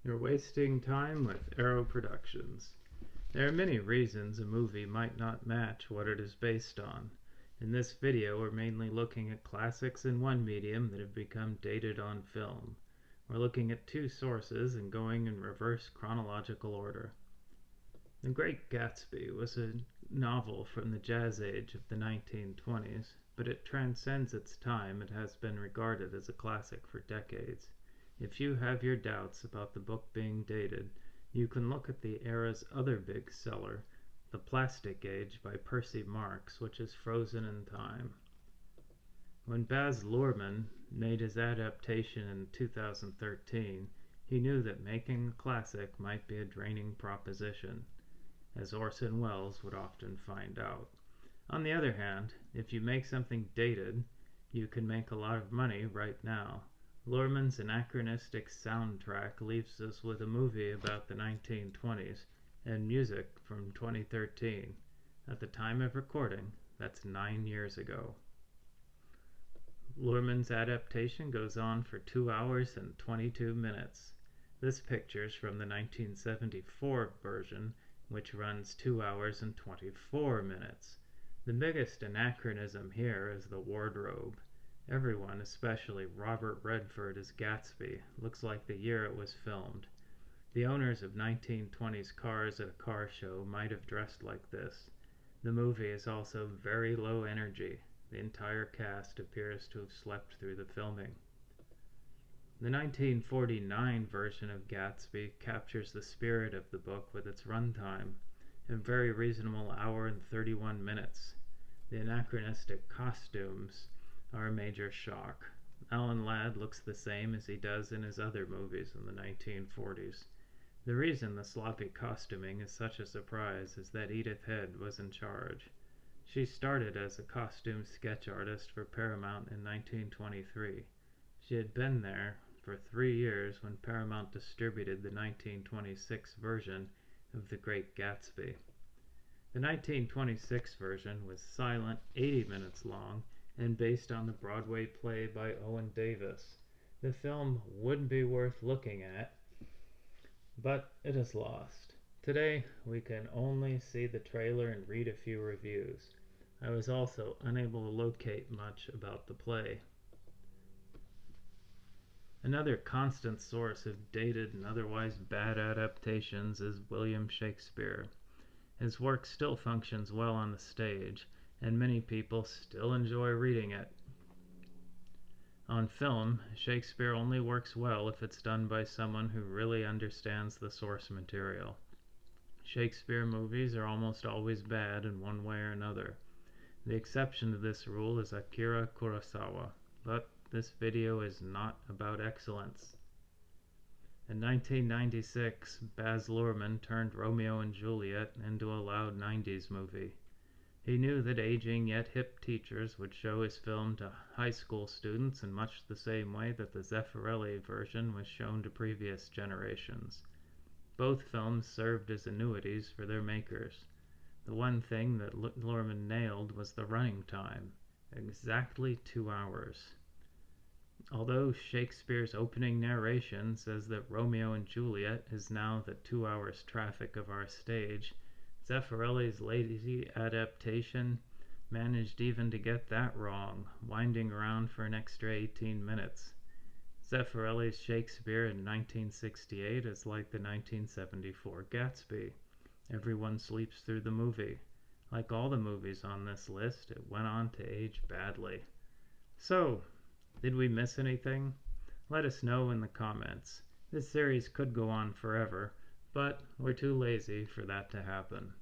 You're wasting time with Arrow Productions. There are many reasons a movie might not match what it is based on. In this video, we're mainly looking at classics in one medium that have become dated on film. We're looking at two sources and going in reverse chronological order. The Great Gatsby was a novel from the jazz age of the 1920s, but it transcends its time and has been regarded as a classic for decades. If you have your doubts about the book being dated, you can look at the era's other big seller, The Plastic Age by Percy Marx, which is frozen in time. When Baz Luhrmann made his adaptation in 2013, he knew that making a classic might be a draining proposition, as Orson Welles would often find out. On the other hand, if you make something dated, you can make a lot of money right now. Luhrmann's anachronistic soundtrack leaves us with a movie about the 1920s and music from 2013. At the time of recording, that's 9 years ago. Luhrmann's adaptation goes on for 2 hours and 22 minutes. This picture's from the 1974 version, which runs 2 hours and 24 minutes. The biggest anachronism here is the wardrobe. Everyone, especially Robert Redford as Gatsby, looks like the year it was filmed. The owners of 1920s cars at a car show might have dressed like this. The movie is also very low energy. The entire cast appears to have slept through the filming. The 1949 version of Gatsby captures the spirit of the book with its runtime, a very reasonable hour and 31 minutes. The anachronistic costumes are a major shock. Alan Ladd looks the same as he does in his other movies in the 1940s. The reason the sloppy costuming is such a surprise is that Edith Head was in charge. She started as a costume sketch artist for Paramount in 1923. She had been there for 3 years when Paramount distributed the 1926 version of The Great Gatsby. The 1926 version was silent, 80 minutes long, and based on the Broadway play by Owen Davis. The film would be worth looking at, but it is lost. Today, we can only see the trailer and read a few reviews. I was also unable to locate much about the play. Another constant source of dated and otherwise bad adaptations is William Shakespeare. His work still functions well on the stage, and many people still enjoy reading it. On film, Shakespeare only works well if it's done by someone who really understands the source material. Shakespeare movies are almost always bad in one way or another. The exception to this rule is Akira Kurosawa, but this video is not about excellence. In 1996, Baz Luhrmann turned Romeo and Juliet into a loud 90s movie. He knew that aging yet hip teachers would show his film to high school students in much the same way that the Zeffirelli version was shown to previous generations. Both films served as annuities for their makers. The one thing that Luhrmann nailed was the running time, exactly 2 hours. Although Shakespeare's opening narration says that Romeo and Juliet is now the 2 hours traffic of our stage, Zeffirelli's lazy adaptation managed even to get that wrong, winding around for an extra 18 minutes. Zeffirelli's Shakespeare in 1968 is like the 1974 Gatsby. Everyone sleeps through the movie. Like all the movies on this list, it went on to age badly. So, did we miss anything? Let us know in the comments. This series could go on forever, but we're too lazy for that to happen.